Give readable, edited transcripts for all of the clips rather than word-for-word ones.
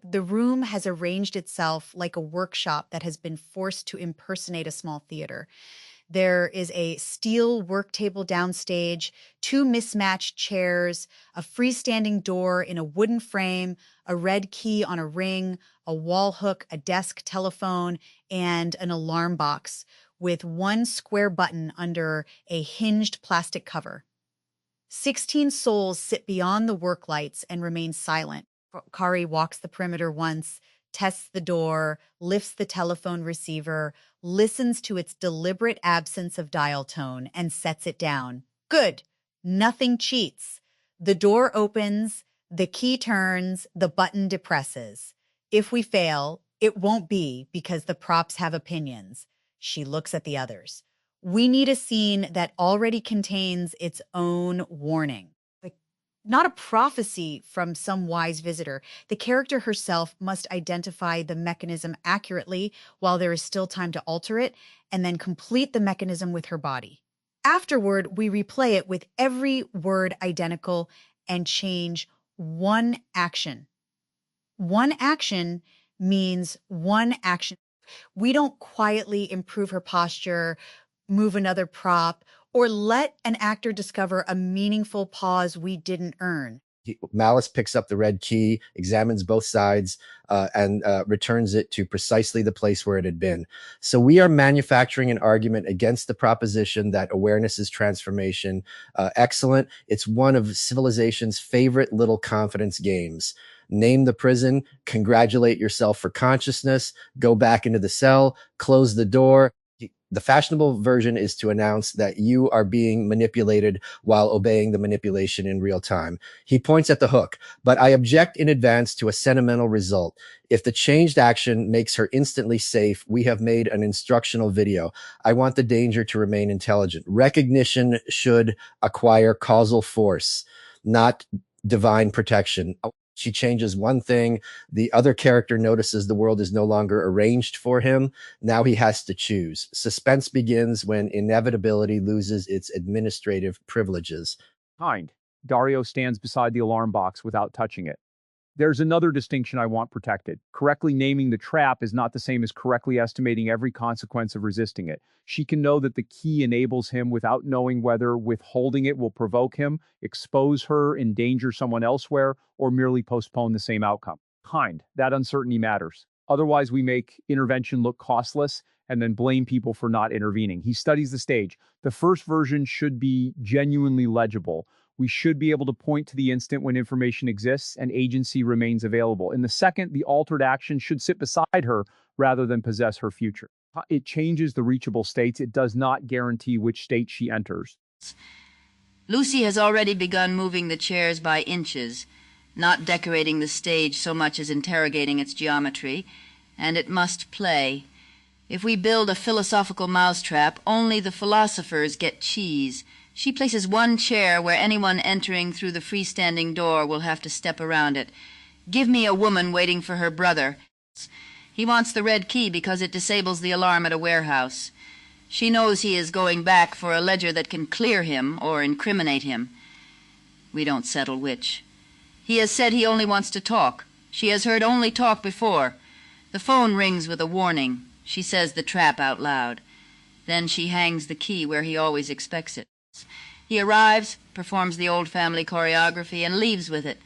The room has arranged itself like a workshop that has been forced to impersonate a small theater. There is a steel work table downstage, two mismatched chairs, a freestanding door in a wooden frame, a red key on a ring, a wall hook, a desk telephone, and an alarm box with one square button under a hinged plastic cover. 16 souls sit beyond the work lights and remain silent. Kari walks the perimeter once, tests the door, lifts the telephone receiver, listens to its deliberate absence of dial tone, and sets it down. Good. Nothing cheats. The door opens, the key turns, the button depresses. If we fail, it won't be because the props have opinions. She looks at the others. We need a scene that already contains its own warning. Like, not a prophecy from some wise visitor. The character herself must identify the mechanism accurately while there is still time to alter it, and then complete the mechanism with her body. Afterward, we replay it with every word identical and change one action. One action means one action. We don't quietly improve her posture, move another prop, or let an actor discover a meaningful pause we didn't earn. Malice picks up the red key, examines both sides, and returns it to precisely the place where it had been. So we are manufacturing an argument against the proposition that awareness is transformation. Excellent. It's one of civilization's favorite little confidence games. Name the prison, congratulate yourself for consciousness, go back into the cell, close the door. The fashionable version is to announce that you are being manipulated while obeying the manipulation in real time. He points at the hook, but I object in advance to a sentimental result. If the changed action makes her instantly safe, we have made an instructional video. I want the danger to remain intelligent. Recognition should acquire causal force, not divine protection. She changes one thing. The other character notices the world is no longer arranged for him. Now he has to choose. Suspense begins when inevitability loses its administrative privileges. Dario stands beside the alarm box without touching it. There's another distinction I want protected. Correctly naming the trap is not the same as correctly estimating every consequence of resisting it. She can know that the key enables him without knowing whether withholding it will provoke him, expose her, endanger someone elsewhere, or merely postpone the same outcome. That uncertainty matters. Otherwise, we make intervention look costless and then blame people for not intervening. He studies the stage. The first version should be genuinely legible. We should be able to point to the instant when information exists and agency remains available. In the second, the altered action should sit beside her rather than possess her future. It changes the reachable states. It does not guarantee which state she enters. Lucy has already begun moving the chairs by inches, not decorating the stage so much as interrogating its geometry, and it must play. If we build a philosophical mousetrap, only the philosophers get cheese. She places one chair where anyone entering through the freestanding door will have to step around it. Give me a woman waiting for her brother. He wants the red key because it disables the alarm at a warehouse. She knows he is going back for a ledger that can clear him or incriminate him. We don't settle which. He has said he only wants to talk. She has heard only talk before. The phone rings with a warning. She says the trap out loud. Then she hangs the key where he always expects it. He arrives, performs the old family choreography, and leaves with it.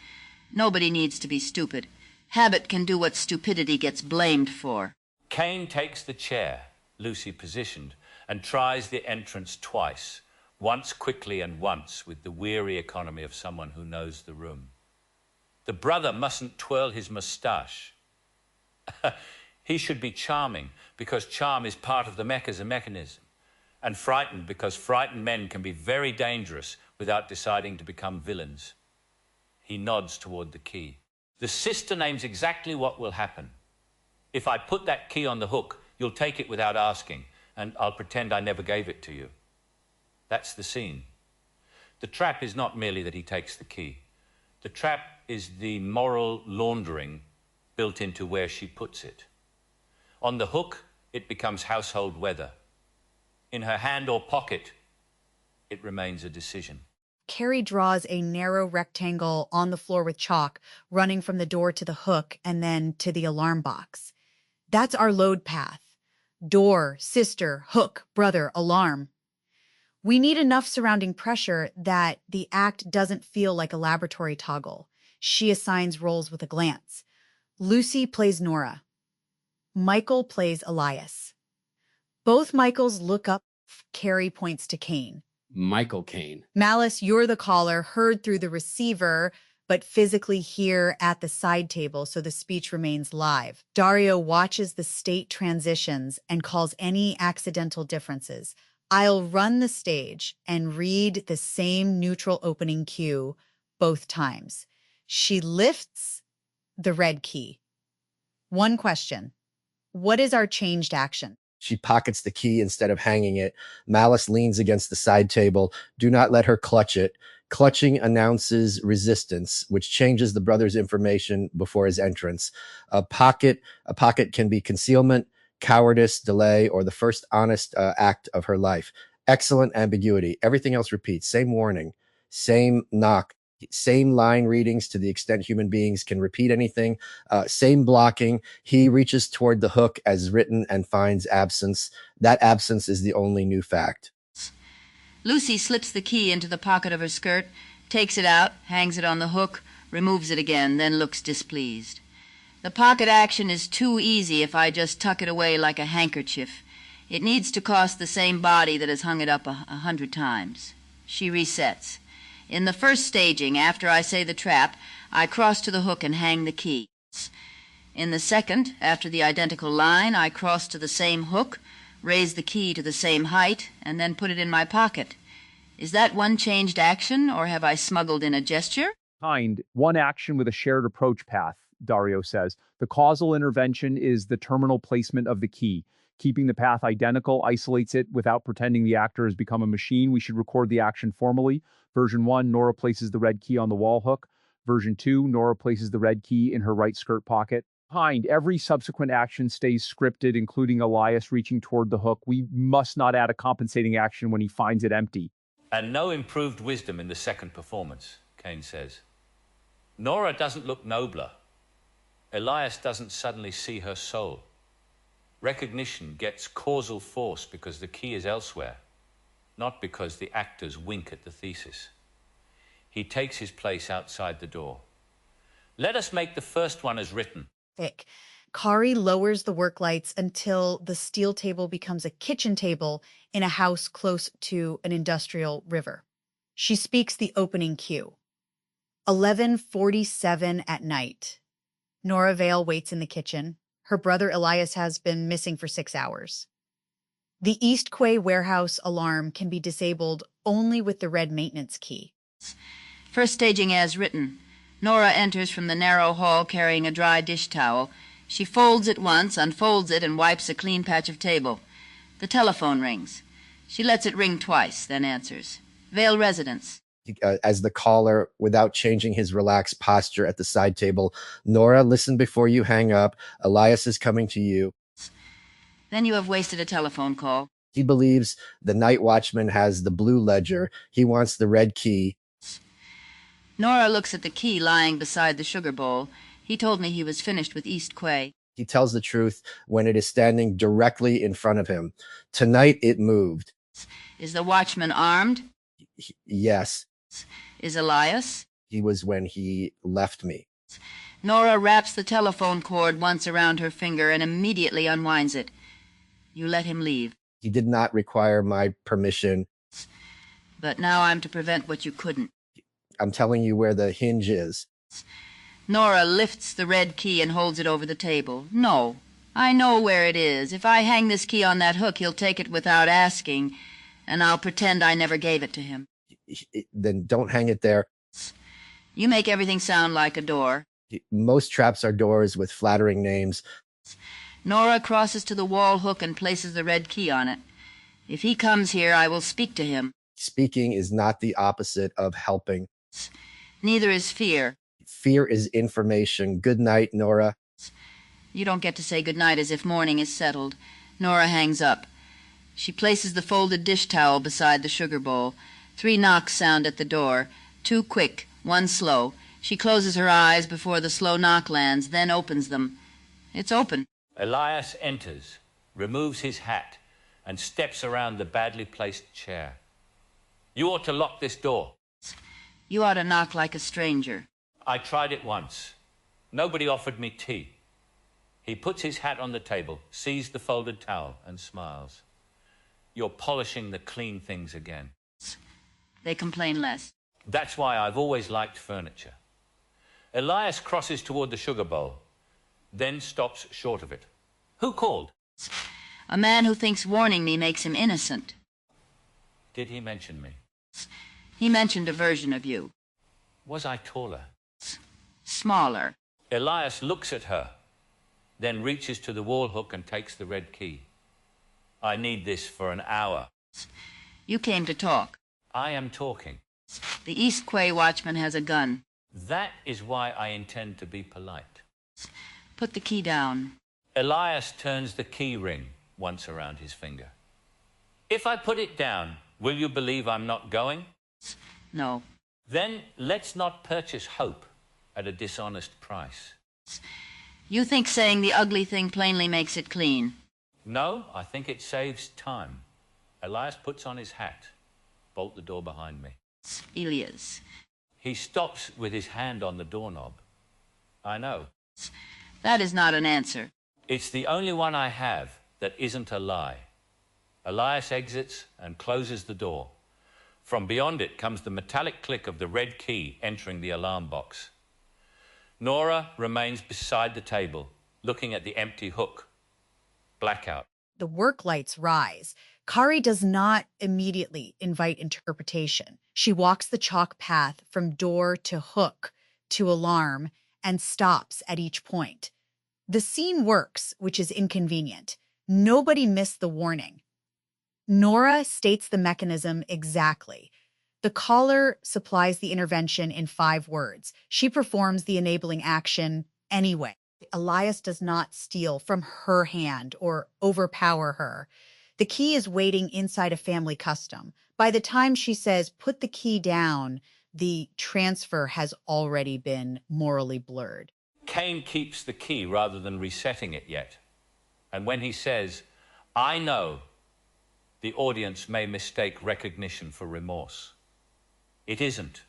Nobody needs to be stupid. Habit can do what stupidity gets blamed for. Kane takes the chair, Lucy positioned, and tries the entrance twice, once quickly and once with the weary economy of someone who knows the room. The brother mustn't twirl his moustache. He should be charming, because charm is part of the mechanism. And frightened, because frightened men can be very dangerous without deciding to become villains. He nods toward the key. The sister names exactly what will happen. If I put that key on the hook, you'll take it without asking, and I'll pretend I never gave it to you. That's the scene. The trap is not merely that he takes the key. The trap is the moral laundering built into where she puts it. On the hook, it becomes household weather. In her hand or pocket, it remains a decision. Kari draws a narrow rectangle on the floor with chalk, running from the door to the hook and then to the alarm box. That's our load path. Door, sister, hook, brother, alarm. We need enough surrounding pressure that the act doesn't feel like a laboratory toggle. She assigns roles with a glance. Lucy plays Nora. Michael plays Elias. Both Michaels look up. Kari points to Kane. Michael Caine. Malice, you're the caller, heard through the receiver, but physically here at the side table, so the speech remains live. Dario watches the state transitions and calls any accidental differences. I'll run the stage and read the same neutral opening cue both times. She lifts the red key. One question. What is our changed action? She pockets the key instead of hanging it. Malice leans against the side table. Do not let her clutch it. Clutching announces resistance, which changes the brother's information before his entrance. A pocket can be concealment, cowardice, delay, or the first honest act of her life. Excellent ambiguity. Everything else repeats. Same warning, same knock, same line readings to the extent human beings can repeat anything. Same blocking. He reaches toward the hook as written and finds absence. That absence is the only new fact. Lucy slips the key into the pocket of her skirt, takes it out, hangs it on the hook, removes it again, then looks displeased. The pocket action is too easy if I just tuck it away like a handkerchief. It needs to cost the same body that has hung it up 100 times. She resets. In the first staging, after I say the trap, I cross to the hook and hang the key. In the second, after the identical line, I cross to the same hook, raise the key to the same height, and then put it in my pocket. Is that one changed action, or have I smuggled in a gesture? One action with a shared approach path, Dario says. The causal intervention is the terminal placement of the key. Keeping the path identical isolates it without pretending the actor has become a machine. We should record the action formally. Version 1, Nora places the red key on the wall hook. Version 2, Nora places the red key in her right skirt pocket. Every subsequent action stays scripted, including Elias reaching toward the hook. We must not add a compensating action when he finds it empty. And no improved wisdom in the second performance, Kane says. Nora doesn't look nobler. Elias doesn't suddenly see her soul. Recognition gets causal force because the key is elsewhere, not because the actors wink at the thesis. He takes his place outside the door. Let us make the first one as written. Kari lowers the work lights until the steel table becomes a kitchen table in a house close to an industrial river. She speaks the opening cue. 11:47 at night. Nora Vale waits in the kitchen. Her brother Elias has been missing for 6 hours. The East Quay warehouse alarm can be disabled only with the red maintenance key. First staging as written. Nora enters from the narrow hall carrying a dry dish towel. She folds it once, unfolds it, and wipes a clean patch of table. The telephone rings. She lets it ring twice, then answers. Vale residence. As the caller, without changing his relaxed posture at the side table, Nora, listen before you hang up. Elias is coming to you. Then you have wasted a telephone call. He believes the night watchman has the blue ledger. He wants the red key. Nora looks at the key lying beside the sugar bowl. He told me he was finished with East Quay. He tells the truth when it is standing directly in front of him. Tonight it moved. Is the watchman armed? Yes. Is Elias? He was when he left me. Nora wraps the telephone cord once around her finger and immediately unwinds it. You let him leave. He did not require my permission. But now I'm to prevent what you couldn't. I'm telling you where the hinge is. Nora lifts the red key and holds it over the table. No, I know where it is. If I hang this key on that hook, he'll take it without asking, and I'll pretend I never gave it to him. Then don't hang it there. You make everything sound like a door. Most traps are doors with flattering names. Nora crosses to the wall hook and places the red key on it. If he comes here, I will speak to him. Speaking is not the opposite of helping. Neither is fear. Fear is information. Good night, Nora. You don't get to say good night as if morning is settled. Nora hangs up. She places the folded dish towel beside the sugar bowl. 3 knocks sound at the door, 2 quick, 1 slow. She closes her eyes before the slow knock lands, then opens them. It's open. Elias enters, removes his hat, and steps around the badly placed chair. You ought to lock this door. You ought to knock like a stranger. I tried it once. Nobody offered me tea. He puts his hat on the table, sees the folded towel, and smiles. You're polishing the clean things again. They complain less. That's why I've always liked furniture. Elias crosses toward the sugar bowl, then stops short of it. Who called? A man who thinks warning me makes him innocent. Did he mention me? He mentioned a version of you. Was I taller? Smaller. Elias looks at her, then reaches to the wall hook and takes the red key. I need this for an hour. You came to talk. I am talking. The East Quay watchman has a gun. That is why I intend to be polite. Put the key down. Elias turns the key ring once around his finger. If I put it down, will you believe I'm not going? No. Then let's not purchase hope at a dishonest price. You think saying the ugly thing plainly makes it clean. No, I think it saves time. Elias puts on his hat. Bolt the door behind me. Elias. He stops with his hand on the doorknob. I know. That is not an answer. It's the only one I have that isn't a lie. Elias exits and closes the door. From beyond it comes the metallic click of the red key entering the alarm box. Nora remains beside the table, looking at the empty hook. Blackout. The work lights rise. Kari does not immediately invite interpretation. She walks the chalk path from door to hook to alarm and stops at each point. The scene works, which is inconvenient. Nobody missed the warning. Nora states the mechanism exactly. The caller supplies the intervention in 5 words. She performs the enabling action anyway. Elias does not steal from her hand or overpower her. The key is waiting inside a family custom. By the time she says, put the key down, the transfer has already been morally blurred. Kane keeps the key rather than resetting it yet. And when he says, I know, the audience may mistake recognition for remorse. It isn't.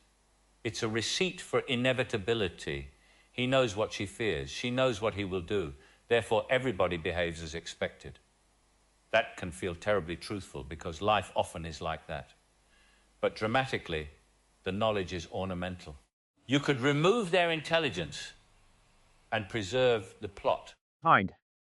It's a receipt for inevitability. He knows what she fears. She knows what he will do. Therefore, everybody behaves as expected. That can feel terribly truthful because life often is like that. But dramatically, the knowledge is ornamental. You could remove their intelligence and preserve the plot. Kind.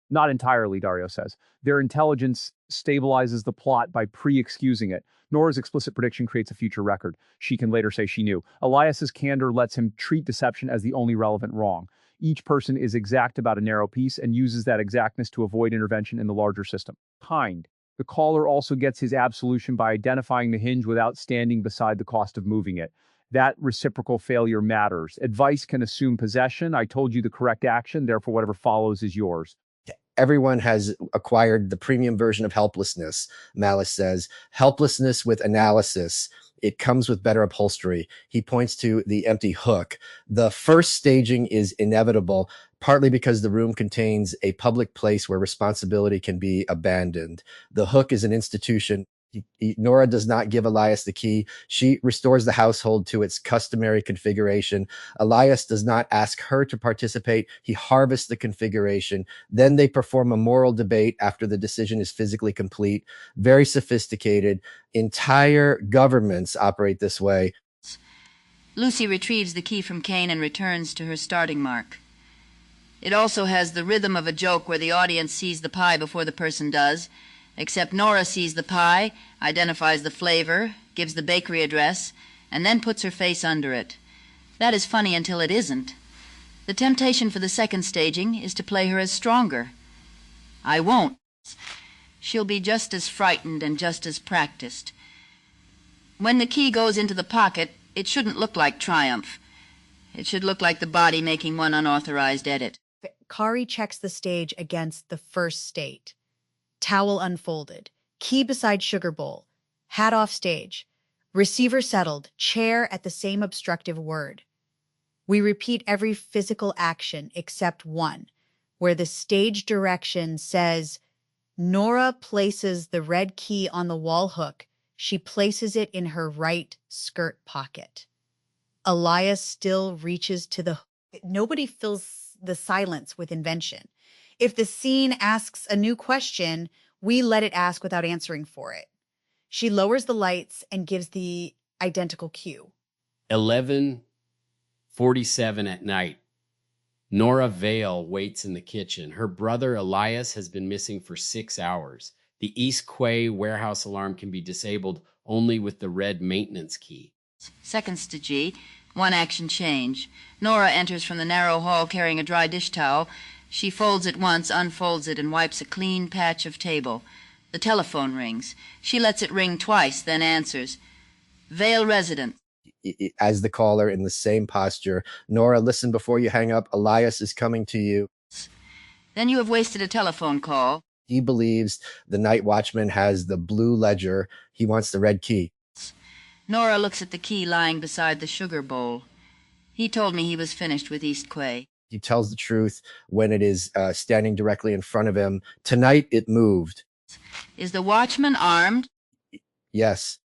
Not entirely, Dario says. Their intelligence stabilizes the plot by pre-excusing it. Nora's explicit prediction creates a future record. She can later say she knew. Elias's candor lets him treat deception as the only relevant wrong. Each person is exact about a narrow piece and uses that exactness to avoid intervention in the larger system. Kind. The caller also gets his absolution by identifying the hinge without standing beside the cost of moving it. That reciprocal failure matters. Advice can assume possession. I told you the correct action, therefore whatever follows is yours. Everyone has acquired the premium version of helplessness, Malice says. Helplessness with analysis. It comes with better upholstery. He points to the empty hook. The first staging is inevitable, partly because the room contains a public place where responsibility can be abandoned. The hook is an institution. Nora does not give Elias the key. She restores the household to its customary configuration. Elias does not ask her to participate. He harvests the configuration. Then they perform a moral debate after the decision is physically complete. Very sophisticated. Entire governments operate this way. Lucy retrieves the key from Kane and returns to her starting mark. It also has the rhythm of a joke where the audience sees the pie before the person does, except Nora sees the pie, identifies the flavor, gives the bakery address, and then puts her face under it. That is funny until it isn't. The temptation for the second staging is to play her as stronger. I won't. She'll be just as frightened and just as practiced. When the key goes into the pocket, it shouldn't look like triumph. It should look like the body making one unauthorized edit. Kari checks the stage against the first state. Towel unfolded, key beside sugar bowl, hat off stage, Receiver settled, chair at the same obstructive word. We repeat every physical action except one, where the stage direction says, Nora places the red key on the wall hook. She places it in her right skirt pocket. Elias still reaches to the hook. Nobody fills the silence with invention. If the scene asks a new question, we let it ask without answering for it. She lowers the lights and gives the identical cue. 11:47 at night. Nora Vale waits in the kitchen. Her brother Elias has been missing for 6 hours. The East Quay warehouse alarm can be disabled only with the red maintenance key. Seconds to G. One action change. Nora enters from the narrow hall carrying a dry dish towel. She folds it once, unfolds it, and wipes a clean patch of table. The telephone rings. She lets it ring twice, then answers. Vale resident. As the caller in the same posture, Nora, listen before you hang up. Elias is coming to you. Then you have wasted a telephone call. He believes the night watchman has the blue ledger. He wants the red key. Nora looks at the key lying beside the sugar bowl. He told me he was finished with East Quay. He tells the truth when it is standing directly in front of him. Tonight it moved. Is the watchman armed? Yes.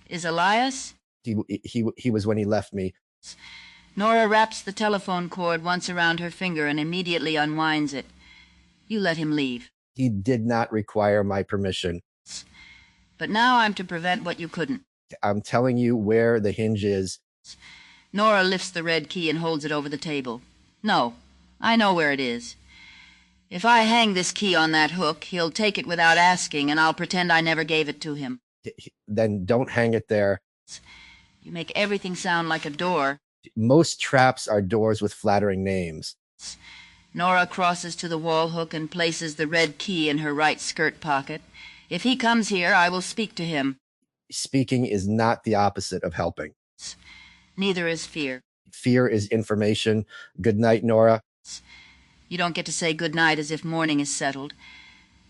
Is Elias? He was when he left me. Nora wraps the telephone cord once around her finger and immediately unwinds it. You let him leave. He did not require my permission. But now I'm to prevent what you couldn't. I'm telling you where the hinge is. Nora lifts the red key and holds it over the table. No, I know where it is. If I hang this key on that hook, he'll take it without asking, and I'll pretend I never gave it to him. Then don't hang it there. You make everything sound like a door. Most traps are doors with flattering names. Nora crosses to the wall hook and places the red key in her right skirt pocket. If he comes here, I will speak to him. Speaking is not the opposite of helping. Neither is fear. Fear is information. Good night, Nora. You don't get to say good night as if morning is settled.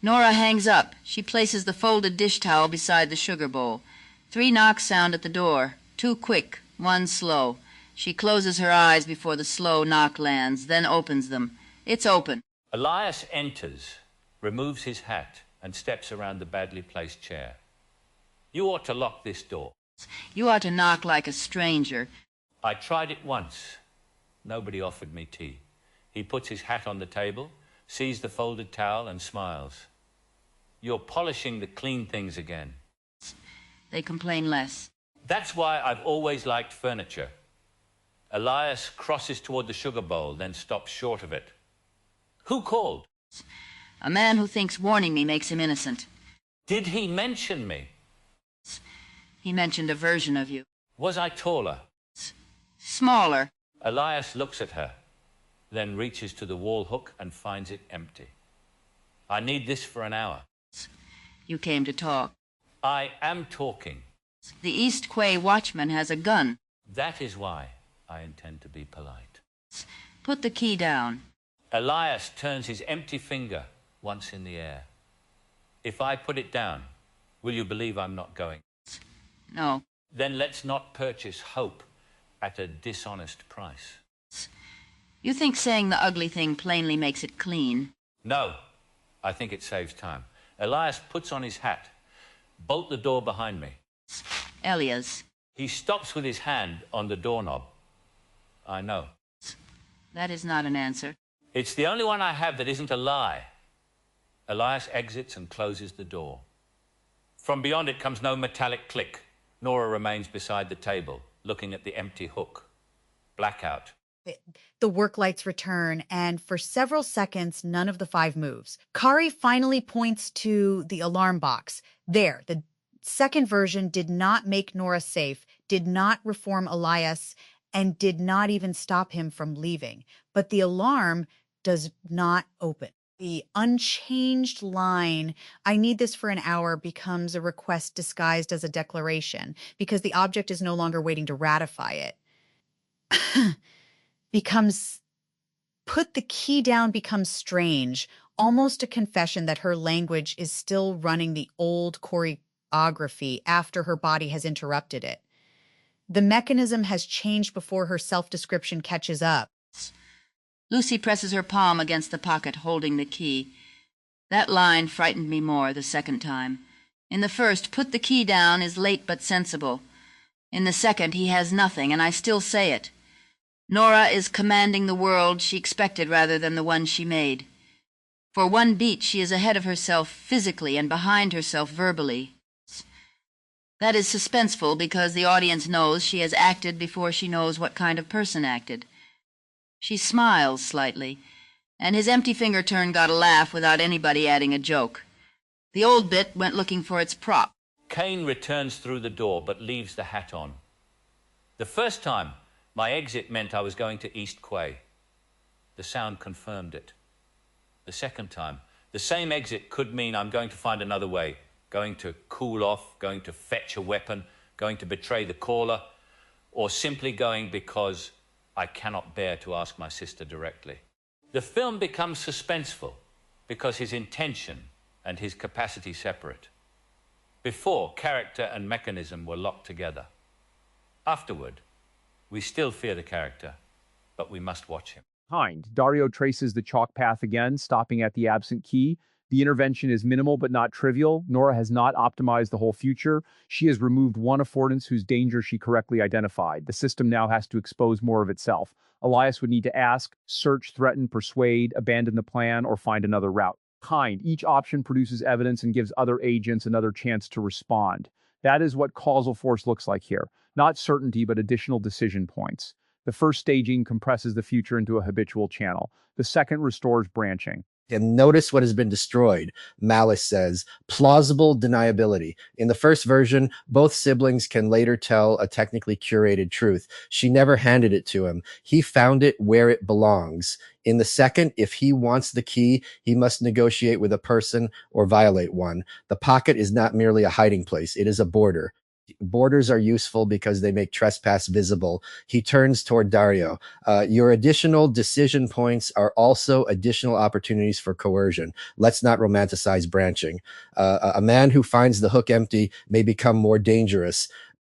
Nora hangs up. She places the folded dish towel beside the sugar bowl. 3 knocks sound at the door. 2 quick, 1 slow. She closes her eyes before the slow knock lands, then opens them. It's open. Elias enters, removes his hat, and steps around the badly placed chair. You ought to lock this door. You ought to knock like a stranger. I tried it once. Nobody offered me tea. He puts his hat on the table, sees the folded towel, and smiles. You're polishing the clean things again. They complain less. That's why I've always liked furniture. Elias crosses toward the sugar bowl, then stops short of it. Who called? A man who thinks warning me makes him innocent. Did he mention me? He mentioned a version of you. Was I taller? Smaller. Elias looks at her, then reaches to the wall hook and finds it empty. I need this for an hour. You came to talk. I am talking. The East Quay watchman has a gun. That is why I intend to be polite. Put the key down. Elias turns his empty finger once in the air. If I put it down, will you believe I'm not going? No. Then let's not purchase hope at a dishonest price. You think saying the ugly thing plainly makes it clean? No, I think it saves time. Elias puts on his hat. Bolt the door behind me. Elias. He stops with his hand on the doorknob. I know. That is not an answer. It's the only one I have that isn't a lie. Elias exits and closes the door. From beyond it comes no metallic click. Nora remains beside the table, looking at the empty hook. Blackout. The work lights return, and for several seconds, none of the 5 moves. Kari finally points to the alarm box. There, the second version did not make Nora safe, did not reform Elias, and did not even stop him from leaving. But the alarm does not open. The unchanged line, I need this for an hour, becomes a request disguised as a declaration because the object is no longer waiting to ratify it. Put the key down becomes strange, almost a confession that her language is still running the old choreography after her body has interrupted it. The mechanism has changed before her self-description catches up. Lucy presses her palm against the pocket holding the key. That line frightened me more the second time. In the first, put the key down is late but sensible. In the second, he has nothing, and I still say it. Nora is commanding the world she expected rather than the one she made. For one beat, she is ahead of herself physically and behind herself verbally. That is suspenseful because the audience knows she has acted before she knows what kind of person acted. She smiles slightly, and his empty finger turn got a laugh without anybody adding a joke. The old bit went looking for its prop. Kane returns through the door but leaves the hat on. The first time, my exit meant I was going to East Quay. The sound confirmed it. The second time, the same exit could mean I'm going to find another way, going to cool off, going to fetch a weapon, going to betray the caller, or simply going because I cannot bear to ask my sister directly. The film becomes suspenseful because his intention and his capacity separate. Before, character and mechanism were locked together. Afterward, we still fear the character, but we must watch him. Dario traces the chalk path again, stopping at the absent key. The intervention is minimal but not trivial. Nora has not optimized the whole future. She has removed one affordance whose danger she correctly identified. The system now has to expose more of itself. Elias would need to ask, search, threaten, persuade, abandon the plan, or find another route. Each option produces evidence and gives other agents another chance to respond. That is what causal force looks like here. Not certainty, but additional decision points. The first staging compresses the future into a habitual channel. The second restores branching. And notice what has been destroyed. Malice says, plausible deniability. In the first version, both siblings can later tell a technically curated truth. She never handed it to him. He found it where it belongs. In the second, if he wants the key, he must negotiate with a person or violate one. The pocket is not merely a hiding place. It is a border. Borders are useful because they make trespass visible. He turns toward Dario. Your additional decision points are also additional opportunities for coercion. Let's not romanticize branching. A man who finds the hook empty may become more dangerous.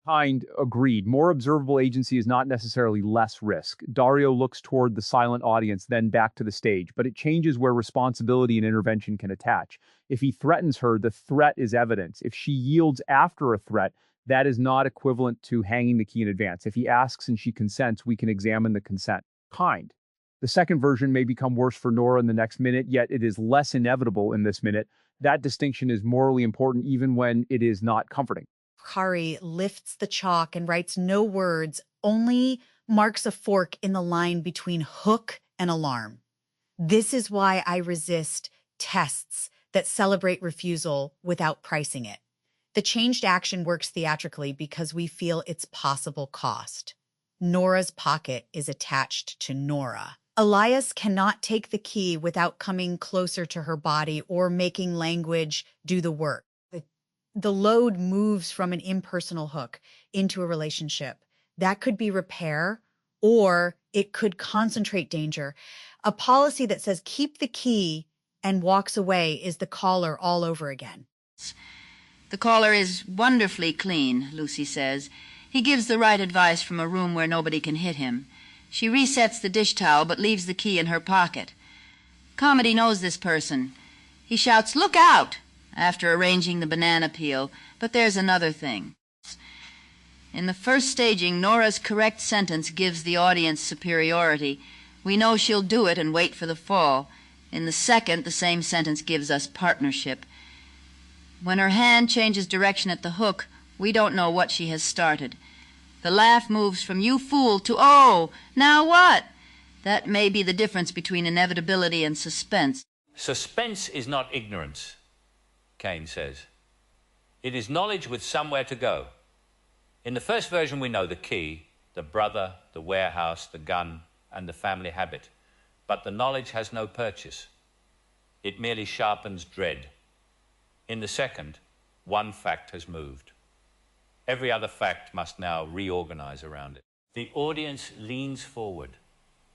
Agreed. More observable agency is not necessarily less risk. Dario looks toward the silent audience, then back to the stage, but it changes where responsibility and intervention can attach. If he threatens her, the threat is evidence. If she yields after a threat, that is not equivalent to hanging the key in advance. If he asks and she consents, we can examine the consent. The second version may become worse for Nora in the next minute, yet it is less inevitable in this minute. That distinction is morally important even when it is not comforting. Kari lifts the chalk and writes no words, only marks a fork in the line between hook and alarm. This is why I resist tests that celebrate refusal without pricing it. The changed action works theatrically because we feel its possible cost. Nora's pocket is attached to Nora. Elias cannot take the key without coming closer to her body or making language do the work. The load moves from an impersonal hook into a relationship. That could be repair, or it could concentrate danger. A policy that says keep the key and walks away is the caller all over again. The caller is wonderfully clean, Lucy says. He gives the right advice from a room where nobody can hit him. She resets the dish towel but leaves the key in her pocket. Comedy knows this person. He shouts, "Look out!" after arranging the banana peel, but there's another thing. In the first staging, Nora's correct sentence gives the audience superiority. We know she'll do it and wait for the fall. In the second, the same sentence gives us partnership. When her hand changes direction at the hook, we don't know what she has started. The laugh moves from "you fool" to "oh, now what?" That may be the difference between inevitability and suspense. Suspense is not ignorance, Kane says. It is knowledge with somewhere to go. In the first version, we know the key, the brother, the warehouse, the gun, and the family habit. But the knowledge has no purchase. It merely sharpens dread. In the second, one fact has moved. Every other fact must now reorganize around it. The audience leans forward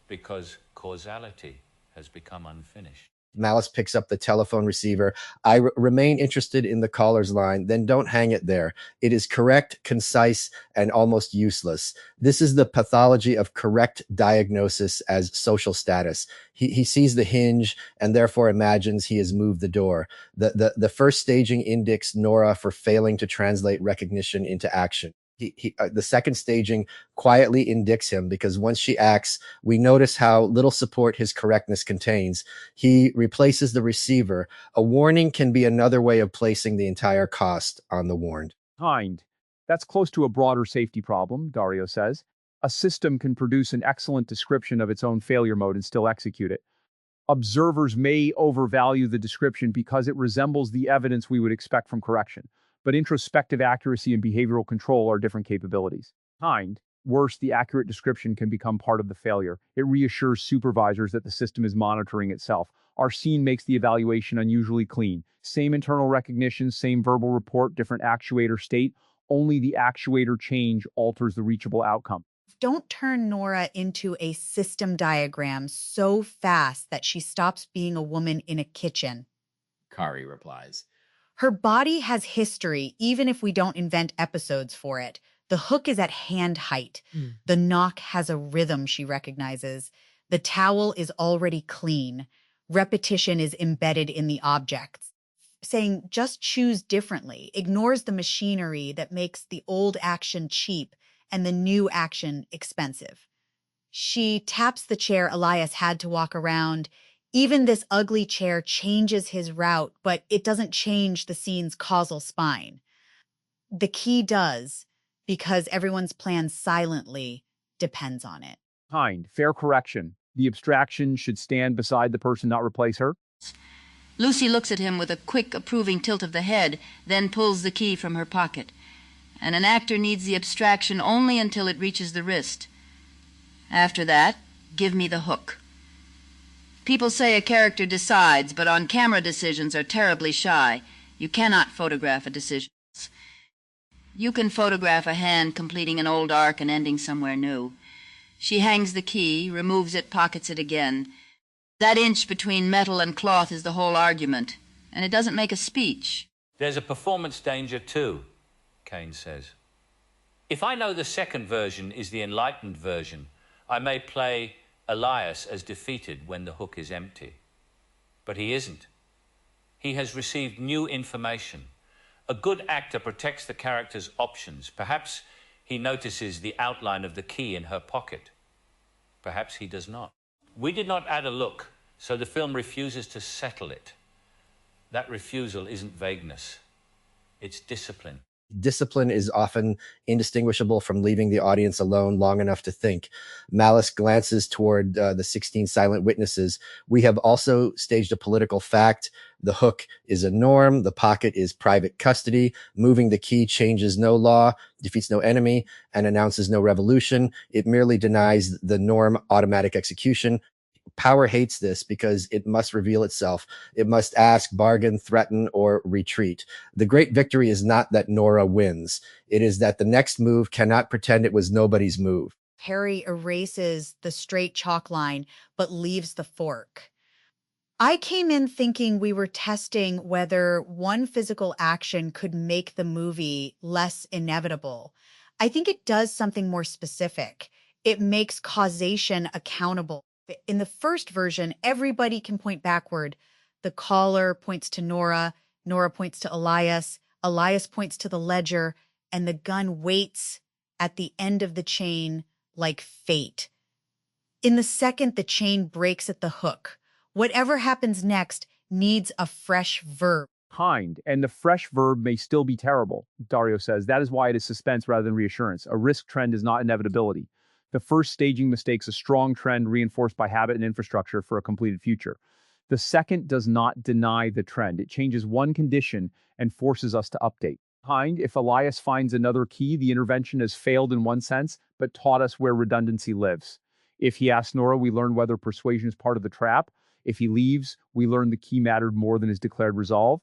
because causality has become unfinished. Malice picks up the telephone receiver. I remain interested in the caller's line. Then don't hang it there. It is correct, concise, and almost useless. This is the pathology of correct diagnosis as social status. He sees the hinge and therefore imagines he has moved the door. The first staging indicts Nora for failing to translate recognition into action. The second staging quietly indicts him because once she acts, we notice how little support his correctness contains. He replaces the receiver. A warning can be another way of placing the entire cost on the warned. Kind. That's close to a broader safety problem, Dario says. A system can produce an excellent description of its own failure mode and still execute it. Observers may overvalue the description because it resembles the evidence we would expect from correction. But introspective accuracy and behavioral control are different capabilities. Worse, the accurate description can become part of the failure. It reassures supervisors that the system is monitoring itself. Our scene makes the evaluation unusually clean. Same internal recognition, same verbal report, different actuator state. Only the actuator change alters the reachable outcome. Don't turn Nora into a system diagram so fast that she stops being a woman in a kitchen. Kari replies. Her body has history, even if we don't invent episodes for it. The hook is at hand height. The knock has a rhythm she recognizes. The towel is already clean. Repetition is embedded in the objects. Saying, just choose differently, ignores the machinery that makes the old action cheap and the new action expensive. She taps the chair Elias had to walk around. Even this ugly chair changes his route, but it doesn't change the scene's causal spine. The key does, because everyone's plan silently depends on it. Fair correction. The abstraction should stand beside the person, not replace her. Lucy looks at him with a quick, approving tilt of the head, then pulls the key from her pocket. And an actor needs the abstraction only until it reaches the wrist. After that, give me the hook. People say a character decides, but on-camera decisions are terribly shy. You cannot photograph a decision. You can photograph a hand completing an old arc and ending somewhere new. She hangs the key, removes it, pockets it again. That inch between metal and cloth is the whole argument, and it doesn't make a speech. There's a performance danger too, Kane says. If I know the second version is the enlightened version, I may play Elias as defeated when the hook is empty. But he isn't. He has received new information. A good actor protects the character's options. Perhaps he notices the outline of the key in her pocket. Perhaps he does not. We did not add a look, so the film refuses to settle it. That refusal isn't vagueness. It's discipline. Discipline is often indistinguishable from leaving the audience alone long enough to think. Malice glances toward the 16 silent witnesses. We have also staged a political fact. The hook is a norm. The pocket is private custody. Moving the key changes no law, defeats no enemy, and announces no revolution. It merely denies the norm automatic execution. Power hates this because it must reveal itself. It must ask, bargain, threaten, or retreat. The great victory is not that Nora wins. It is that the next move cannot pretend it was nobody's move. Harry erases the straight chalk line, but leaves the fork. I came in thinking we were testing whether one physical action could make the movie less inevitable. I think it does something more specific. It makes causation accountable. In the first version, everybody can point backward. The caller points to Nora, Nora points to Elias, Elias points to the ledger, and the gun waits at the end of the chain like fate. In the second, the chain breaks at the hook. Whatever happens next needs a fresh verb. And the fresh verb may still be terrible, Dario says. That is why it is suspense rather than reassurance. A risk trend is not inevitability. The first staging mistakes a strong trend reinforced by habit and infrastructure for a completed future. The second does not deny the trend. It changes one condition and forces us to update. If Elias finds another key, the intervention has failed in one sense, but taught us where redundancy lives. If he asks Nora, we learn whether persuasion is part of the trap. If he leaves, we learn the key mattered more than his declared resolve.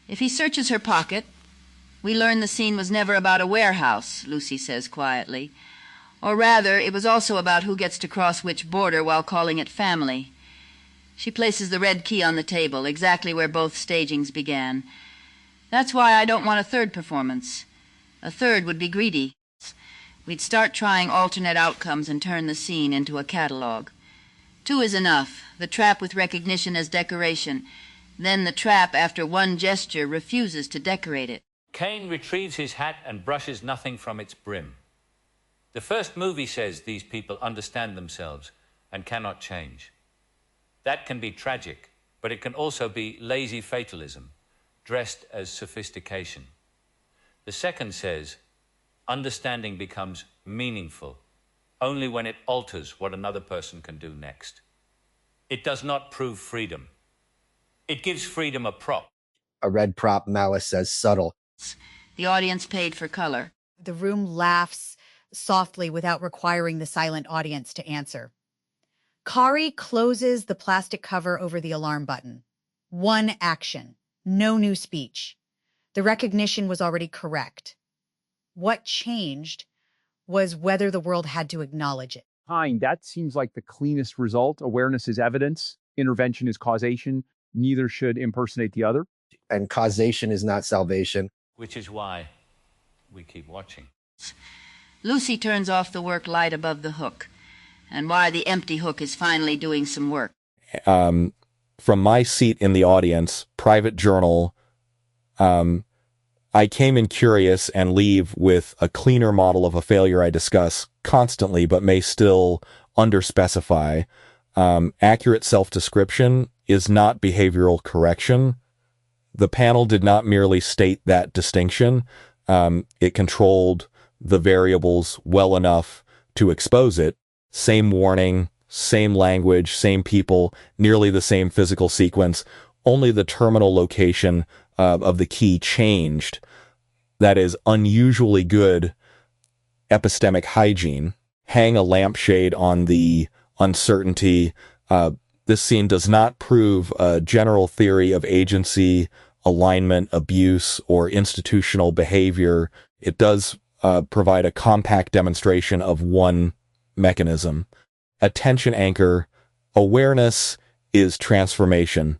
If he searches her pocket, we learn the scene was never about a warehouse, Lucy says quietly. Or rather, it was also about who gets to cross which border while calling it family. She places the red key on the table, exactly where both stagings began. That's why I don't want a third performance. A third would be greedy. We'd start trying alternate outcomes and turn the scene into a catalog. 2 is enough, the trap with recognition as decoration. Then the trap, after one gesture, refuses to decorate it. Kane retrieves his hat and brushes nothing from its brim. The first movie says these people understand themselves and cannot change. That can be tragic, but it can also be lazy fatalism, dressed as sophistication. The second says, understanding becomes meaningful only when it alters what another person can do next. It does not prove freedom. It gives freedom a prop. A red prop, Malice says, subtle. The audience paid for color. The room laughs softly without requiring the silent audience to answer. Kari closes the plastic cover over the alarm button. One action, no new speech. The recognition was already correct. What changed was whether the world had to acknowledge it. That seems like the cleanest result. Awareness is evidence. Intervention is causation. Neither should impersonate the other. And causation is not salvation. Which is why we keep watching. Lucy turns off the work light above the hook, and why the empty hook is finally doing some work. From my seat in the audience, private journal, I came in curious and leave with a cleaner model of a failure I discuss constantly, but may still underspecify. Accurate self-description is not behavioral correction. The panel did not merely state that distinction. It controlled the variables well enough to expose it. Same warning, same language, same people, nearly the same physical sequence. Only the terminal location of the key changed. That is unusually good epistemic hygiene. Hang a lampshade on the uncertainty. This scene does not prove a general theory of agency, alignment, abuse, or institutional behavior. It does provide a compact demonstration of one mechanism. Attention anchor. Awareness is transformation.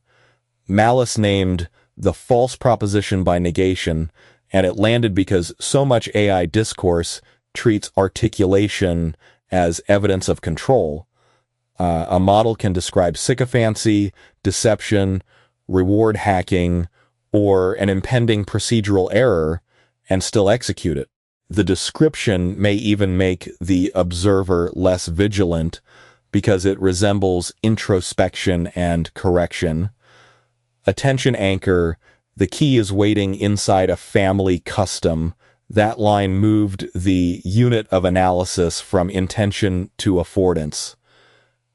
Malice named the false proposition by negation, and it landed because so much AI discourse treats articulation as evidence of control. A model can describe sycophancy, deception, reward hacking, or an impending procedural error and still execute it. The description may even make the observer less vigilant because it resembles introspection and correction. Attention anchor. The key is waiting inside a family custom. That line moved the unit of analysis from intention to affordance.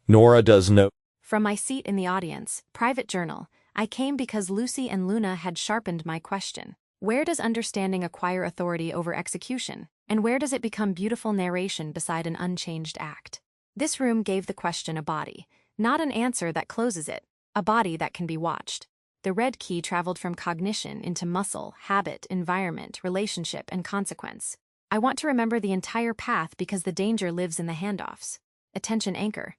Nora does no. From my seat in the audience, private journal, I came because Lucy and Luna had sharpened my question. Where does understanding acquire authority over execution? And where does it become beautiful narration beside an unchanged act? This room gave the question a body, not an answer that closes it, a body that can be watched. The red key traveled from cognition into muscle, habit, environment, relationship, and consequence. I want to remember the entire path because the danger lives in the handoffs. Attention anchor.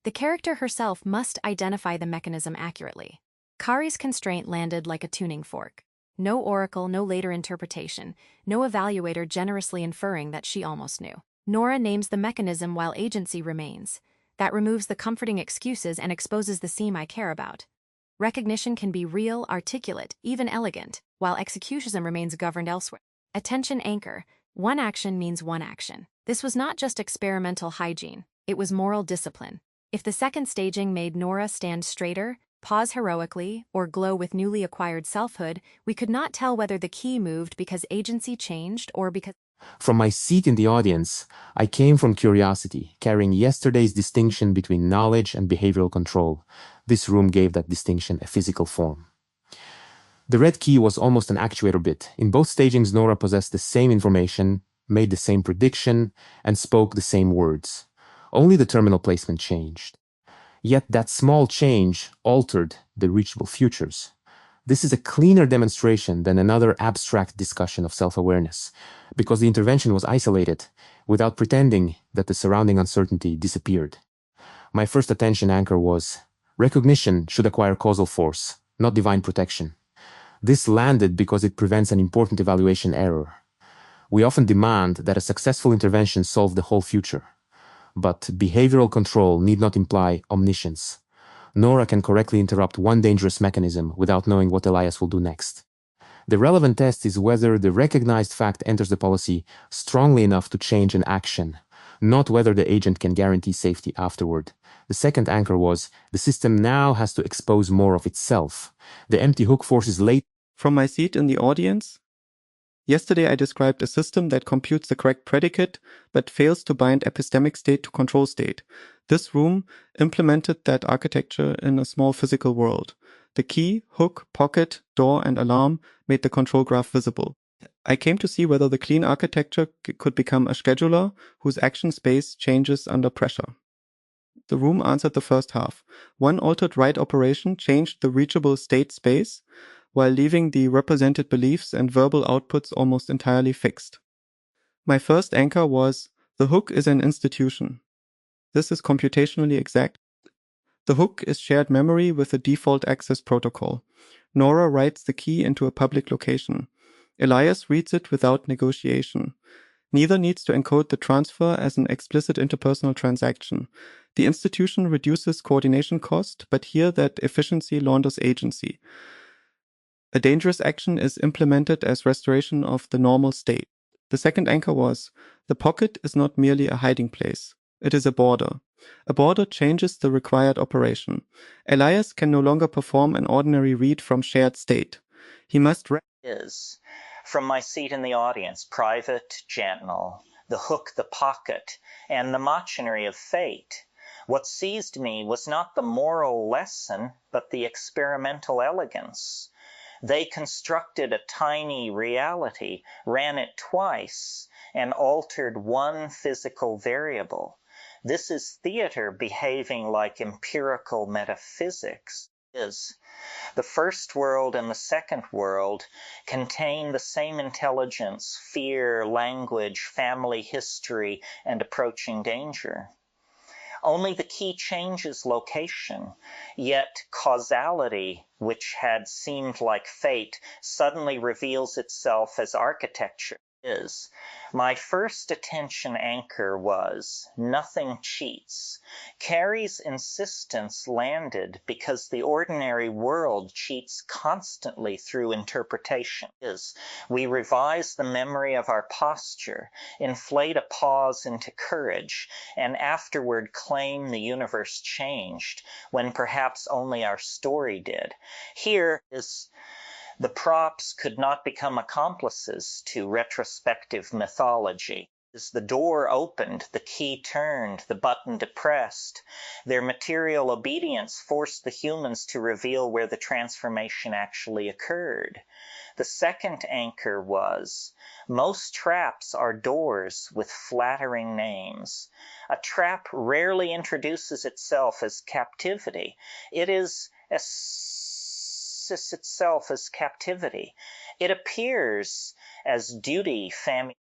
The character herself must identify the mechanism accurately. Kari's constraint landed like a tuning fork. No oracle, no later interpretation, no evaluator generously inferring that she almost knew. Nora names the mechanism while agency remains. That removes the comforting excuses and exposes the seam I care about. Recognition can be real, articulate, even elegant, while execution remains governed elsewhere. Attention anchor. One action means one action. This was not just experimental hygiene, it was moral discipline. If the second staging made Nora stand straighter, pause heroically, or glow with newly acquired selfhood, we could not tell whether the key moved because agency changed or because... From my seat in the audience, I came from curiosity, carrying yesterday's distinction between knowledge and behavioral control. This room gave that distinction a physical form. The red key was almost an actuator bit. In both stagings, Nora possessed the same information, made the same prediction, and spoke the same words. Only the terminal placement changed. Yet that small change altered the reachable futures. This is a cleaner demonstration than another abstract discussion of self-awareness, because the intervention was isolated, without pretending that the surrounding uncertainty disappeared. My first attention anchor was, Recognition should acquire causal force, not divine protection. This landed because it prevents an important evaluation error. We often demand that a successful intervention solve the whole future. But behavioral control need not imply omniscience. Nora can correctly interrupt one dangerous mechanism without knowing what Elias will do next. The relevant test is whether the recognized fact enters the policy strongly enough to change an action, not whether the agent can guarantee safety afterward. The second anchor was, the system now has to expose more of itself. The empty hook forces late. From my seat in the audience, yesterday I described a system that computes the correct predicate but fails to bind epistemic state to control state. This room implemented that architecture in a small physical world. The key, hook, pocket, door, and alarm made the control graph visible. I came to see whether the clean architecture could become a scheduler whose action space changes under pressure. The room answered the first half. One altered write operation changed the reachable state space, while leaving the represented beliefs and verbal outputs almost entirely fixed. My first anchor was, the hook is an institution. This is computationally exact. The hook is shared memory with the default access protocol. Nora writes the key into a public location. Elias reads it without negotiation. Neither needs to encode the transfer as an explicit interpersonal transaction. The institution reduces coordination cost, but here that efficiency launders agency. A dangerous action is implemented as restoration of the normal state. The second anchor was, the pocket is not merely a hiding place. It is a border. A border changes the required operation. Elias can no longer perform an ordinary read from shared state. He must is. From my seat in the audience, private, gentle, the hook, the pocket, and the machinery of fate. What seized me was not the moral lesson, but the experimental elegance. They constructed a tiny reality, ran it twice, and altered one physical variable. This is theater behaving like empirical metaphysics. The first world and the second world contain the same intelligence, fear, language, family history, and approaching danger. Only the key changes location, yet causality, which had seemed like fate, suddenly reveals itself as architecture. My first attention anchor was, nothing cheats. Kari's insistence landed because the ordinary world cheats constantly through interpretation. We revise the memory of our posture, inflate a pause into courage, and afterward claim the universe changed, when perhaps only our story did. Here is the props could not become accomplices to retrospective mythology. As the door opened, the key turned, the button depressed. Their material obedience forced the humans to reveal where the transformation actually occurred. The second anchor was, most traps are doors with flattering names. A trap rarely introduces itself as captivity. It is itself as captivity. It appears as duty, family.